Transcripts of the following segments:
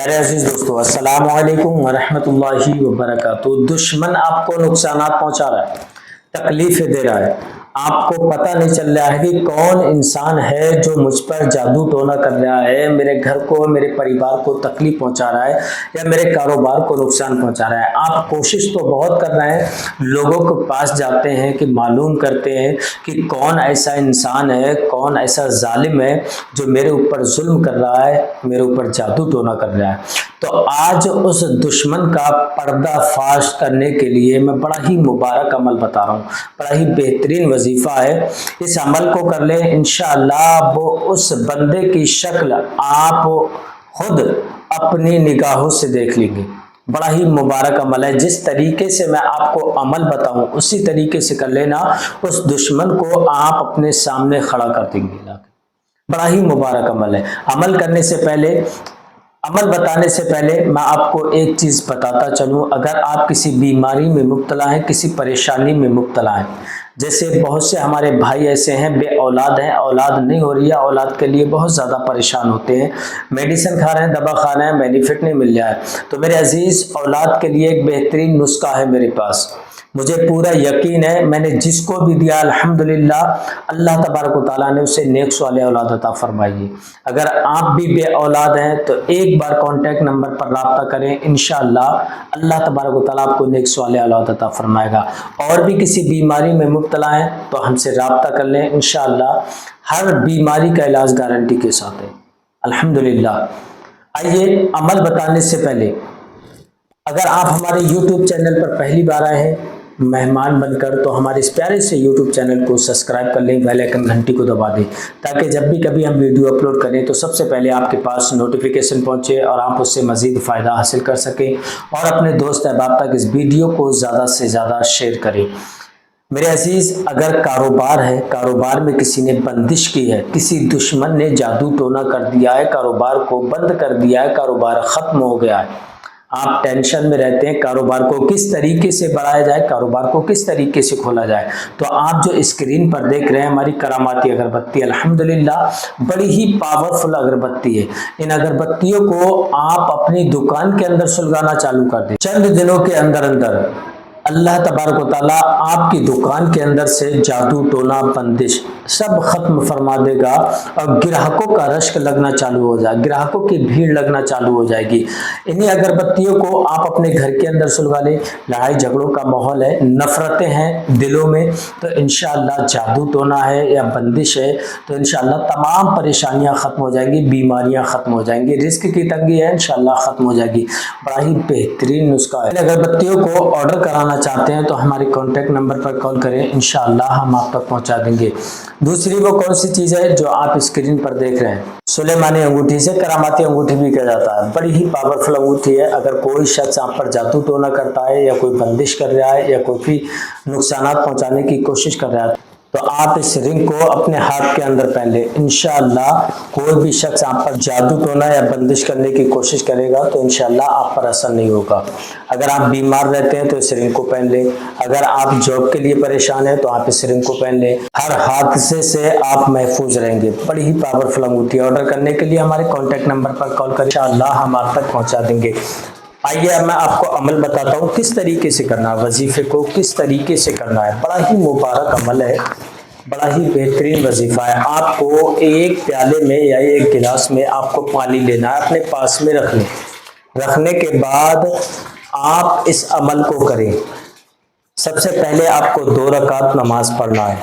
میرے عزیز دوستو السلام علیکم ورحمۃ اللہ وبرکاتہ۔ دشمن آپ کو نقصانات پہنچا رہا ہے، تکلیفیں دے رہا ہے، آپ کو پتہ نہیں چل رہا ہے کہ کون انسان ہے جو مجھ پر جادو ٹونا کر رہا ہے، میرے گھر کو، میرے پریوار کو تکلیف پہنچا رہا ہے یا میرے کاروبار کو نقصان پہنچا رہا ہے۔ آپ کوشش تو بہت کر رہے ہیں، لوگوں کے پاس جاتے ہیں کہ معلوم کرتے ہیں کہ کون ایسا انسان ہے، کون ایسا ظالم ہے جو میرے اوپر ظلم کر رہا ہے، میرے اوپر جادو ٹونا کر رہا ہے۔ تو آج اس دشمن کا پردہ فاش کرنے کے لیے میں بڑا ہی مبارک عمل بتا رہا ہوں، بڑا ہی بہترین وظیفہ ہے۔ اس عمل کو کر لیں، انشاءاللہ وہ اس بندے کی شکل آپ خود اپنی نگاہوں سے دیکھ لیں گے۔ بڑا ہی مبارک عمل ہے، جس طریقے سے میں آپ کو عمل بتاؤں اسی طریقے سے کر لینا، اس دشمن کو آپ اپنے سامنے کھڑا کر دیں گے۔ بڑا ہی مبارک عمل ہے۔ عمل بتانے سے پہلے میں آپ کو ایک چیز بتاتا چلوں، اگر آپ کسی بیماری میں مبتلا ہیں، کسی پریشانی میں مبتلا ہیں، جیسے بہت سے ہمارے بھائی ایسے ہیں بے اولاد ہیں، اولاد نہیں ہو رہی ہے، اولاد کے لیے بہت زیادہ پریشان ہوتے ہیں، میڈیسن کھا رہے ہیں، دوا کھا رہے ہیں، بینیفٹ نہیں مل رہا ہے، تو میرے عزیز اولاد کے لیے ایک بہترین نسخہ ہے میرے پاس، مجھے پورا یقین ہے، میں نے جس کو بھی دیا الحمدللہ اللہ تبارک و تعالیٰ نے اسے نیک صالح اولاد عطا فرمائی ہے۔ اگر آپ بھی بے اولاد ہیں تو ایک بار کانٹیکٹ نمبر پر رابطہ کریں، انشاءاللہ اللہ تبارک و تعالیٰ آپ کو نیک صالح اولاد عطا فرمائے گا۔ اور بھی کسی بیماری میں مبتلا ہیں تو ہم سے رابطہ کر لیں، انشاءاللہ ہر بیماری کا علاج گارنٹی کے ساتھ ہے الحمدللہ۔ آئیے عمل بتانے سے پہلے، اگر آپ ہمارے یوٹیوب چینل پر پہلی بار آئے ہیں مہمان بن کر، تو ہمارے اس پیارے سے یوٹیوب چینل کو سبسکرائب کر لیں، بیل آئیکن گھنٹی کو دبا دیں، تاکہ جب بھی کبھی ہم ویڈیو اپلوڈ کریں تو سب سے پہلے آپ کے پاس نوٹیفیکیشن پہنچے اور آپ اس سے مزید فائدہ حاصل کر سکیں، اور اپنے دوست احباب تک اس ویڈیو کو زیادہ سے زیادہ شیئر کریں۔ میرے عزیز، اگر کاروبار ہے، کاروبار میں کسی نے بندش کی ہے، کسی دشمن نے جادو ٹونا کر دیا ہے، کاروبار کو بند کر دیا ہے، کاروبار ختم ہو گیا ہے، آپ ٹینشن میں رہتے ہیں کاروبار کو کس طریقے سے بڑھایا جائے، کاروبار کو کس طریقے سے کھولا جائے، تو آپ جو اسکرین پر دیکھ رہے ہیں ہماری کراماتی اگربتی الحمدللہ بڑی ہی پاورفل اگربتی ہے۔ ان اگربتیوں کو آپ اپنی دکان کے اندر سلگانا چالو کر دیں، چند دنوں کے اندر اللہ تبارک و تعالیٰ آپ کی دکان کے اندر سے جادو ٹونا بندش سب ختم فرما دے گا، اور گراہکوں کا رشک لگنا چالو ہو جائے، گراہکوں کی بھیڑ لگنا چالو ہو جائے گی۔ انہی اگربتیوں کو آپ اپنے گھر کے اندر سلگا لیں، لڑائی جھگڑوں کا ماحول ہے، نفرتیں ہیں دلوں میں، تو انشاءاللہ جادو ٹونا ہے یا بندش ہے تو انشاءاللہ تمام پریشانیاں ختم ہو جائیں گی، بیماریاں ختم ہو جائیں گی، رزق کی تنگی ہے انشاءاللہ ختم ہو جائے گی۔ بڑا ہی بہترین نسخہ ہے۔ اگربتیوں کو آرڈر کرانا چاہتے ہیں تو ہمارے کانٹیکٹ نمبر پر کال کریں، انشاءاللہ ہم آپ تک پہنچا دیں گے۔ دوسری وہ کون سی چیز ہے جو آپ اسکرین پر دیکھ رہے ہیں، سلیمانی انگوٹھی سے کراماتی انگوٹھی بھی کہا جاتا ہے، بڑی ہی پاورفل انگوٹھی ہے۔ اگر کوئی شخص آپ پر جادو ٹونا کرتا ہے یا کوئی بندش کر رہا ہے یا کوئی بھی نقصانات پہنچانے کی کوشش کر رہا ہے تو آپ اس رنگ کو اپنے ہاتھ کے اندر پہن لیں، انشاءاللہ کوئی بھی شخص آپ پر جادو ٹونا یا بندش کرنے کی کوشش کرے گا تو انشاءاللہ آپ پر اثر نہیں ہوگا۔ اگر آپ بیمار رہتے ہیں تو اس رنگ کو پہن لیں، اگر آپ جاب کے لیے پریشان ہیں تو آپ اس رنگ کو پہن لیں، ہر حادثے سے آپ محفوظ رہیں گے۔ بڑی ہی پاورفل انگوٹھی، آرڈر کرنے کے لیے ہمارے کانٹیکٹ نمبر پر کال کریں، انشاءاللہ ہم آپ تک پہنچا دیں گے۔ آئیے اب میں آپ کو عمل بتاتا ہوں کس طریقے سے کرنا ہے، وظیفے کو کس طریقے سے کرنا ہے۔ بڑا ہی مبارک عمل ہے، بڑا ہی بہترین وظیفہ ہے۔ آپ کو ایک پیالے میں یا ایک گلاس میں آپ کو پانی لینا ہے، اپنے پاس میں رکھ لیں، رکھنے کے بعد آپ اس عمل کو کریں۔ سب سے پہلے آپ کو 2 رکعت نماز پڑھنا ہے،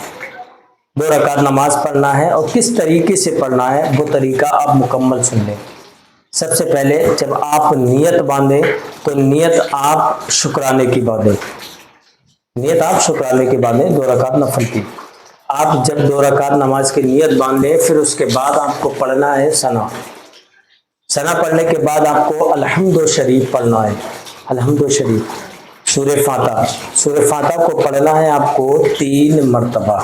2 رکعت نماز پڑھنا ہے، اور کس طریقے سے پڑھنا ہے وہ طریقہ آپ مکمل سن لیں۔ سب سے پہلے جب آپ نیت باندھیں تو نیت آپ شکرانے کی باندھیں، نیت آپ شکرانے کی باندھیں، 2 رکعت نفل کی۔ آپ جب 2 رکعت نماز کی نیت باندھ لیں، پھر اس کے بعد آپ کو پڑھنا ہے ثنا، ثنا پڑھنے کے بعد آپ کو الحمد شریف پڑھنا ہے، الحمد شریف، سورہ فاتحہ، سورہ فاتحہ کو پڑھنا ہے آپ کو 3 مرتبہ،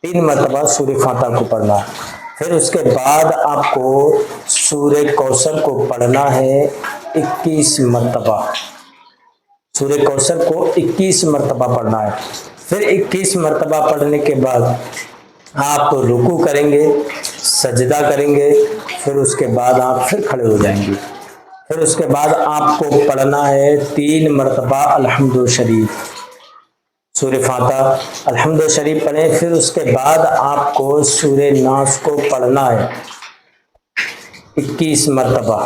3 مرتبہ سورہ فاتحہ کو پڑھنا ہے۔ پھر اس کے بعد آپ کو سورہ کوثر کو پڑھنا ہے 21 مرتبہ، سورہ کوثر کو 21 مرتبہ پڑھنا ہے۔ پھر 21 مرتبہ پڑھنے کے بعد آپ رکوع کریں گے، سجدہ کریں گے، پھر اس کے بعد آپ پھر کھڑے ہو جائیں گے۔ پھر اس کے بعد آپ کو پڑھنا ہے 3 مرتبہ الحمد شریف، سورہ فاتحہ الحمد شریف پڑھیں. پھر اس کے بعد آپ کو سورہ ناس کو پڑھنا ہے 21 مرتبہ،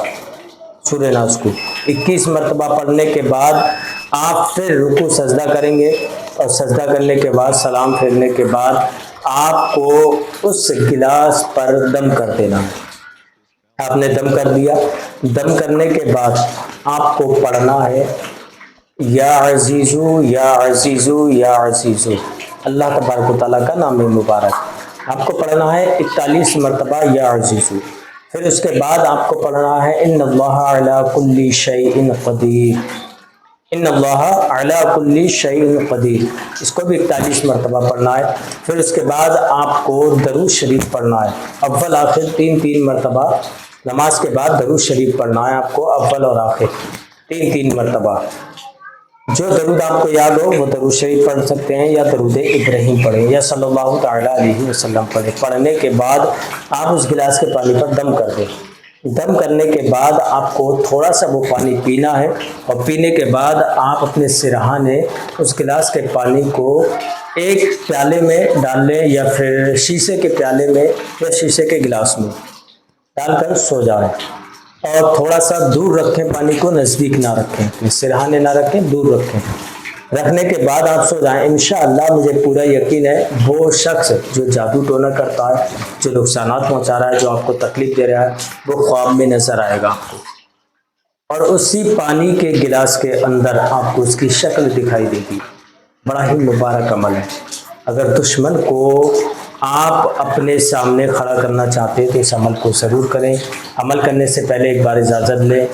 سورہ ناس کو 21 مرتبہ پڑھنے کے بعد آپ پھر رکوع سجدہ کریں گے، اور سجدہ کرنے کے بعد سلام پھیرنے کے بعد آپ کو اس گلاس پر دم کر دینا ہے. آپ نے دم کر دیا، دم کرنے کے بعد آپ کو پڑھنا ہے یا عزیزو یا عزیزو یا عزیزو، اللہ تبارک و تعالیٰ کا نام مبارک. آپ کو پڑھنا ہے 41 مرتبہ یا عزیزو. پھر اس کے بعد آپ کو پڑھنا ہے ان اللہ علی کل شیء قدیر، ان اللہ علی کل شیء قدیر، اس کو بھی 41 مرتبہ پڑھنا ہے. پھر اس کے بعد آپ کو درود شریف پڑھنا ہے، اول آخر 3 مرتبہ. نماز کے بعد درود شریف پڑھنا ہے آپ کو، اول اور آخر 3 مرتبہ. جو درود آپ کو یاد ہو وہ درود شریف پڑھ سکتے ہیں، یا درود ابراہیم پڑھیں، یا صلی اللہ تعالیٰ علیہ وسلم پڑھیں. پڑھنے کے بعد آپ اس گلاس کے پانی پر دم کر دیں. دم کرنے کے بعد آپ کو تھوڑا سا وہ پانی پینا ہے، اور پینے کے بعد آپ اپنے سرہانے اس گلاس کے پانی کو ایک پیالے میں ڈال لیں، یا پھر شیشے کے پیالے میں یا شیشے کے گلاس میں ڈال کر سو جائیں. اور تھوڑا سا دور رکھیں، پانی کو نزدیک نہ رکھیں، سرہانے نہ رکھیں، دور رکھیں. رکھنے کے بعد آپ سو جائیں. انشاءاللہ مجھے پورا یقین ہے وہ شخص جو جادو ٹونا کرتا ہے، جو نقصانات پہنچا رہا ہے، جو آپ کو تکلیف دے رہا ہے، وہ خواب میں نظر آئے گا آپ کو، اور اسی پانی کے گلاس کے اندر آپ کو اس کی شکل دکھائی دے گی. بڑا ہی مبارک عمل ہے. اگر دشمن کو آپ اپنے سامنے کھڑا کرنا چاہتے ہیں تو اس عمل کو ضرور کریں. عمل کرنے سے پہلے ایک بار اجازت لیں،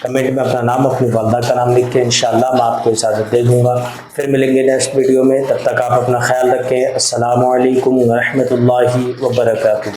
کمنٹ میں اپنا نام، اپنی والدہ کا نام لکھ کے انشاءاللہ میں آپ کو اجازت دے دوں گا. پھر ملیں گے نیکسٹ ویڈیو میں، تب تک آپ اپنا خیال رکھیں. السلام علیکم ورحمۃ اللہ وبرکاتہ.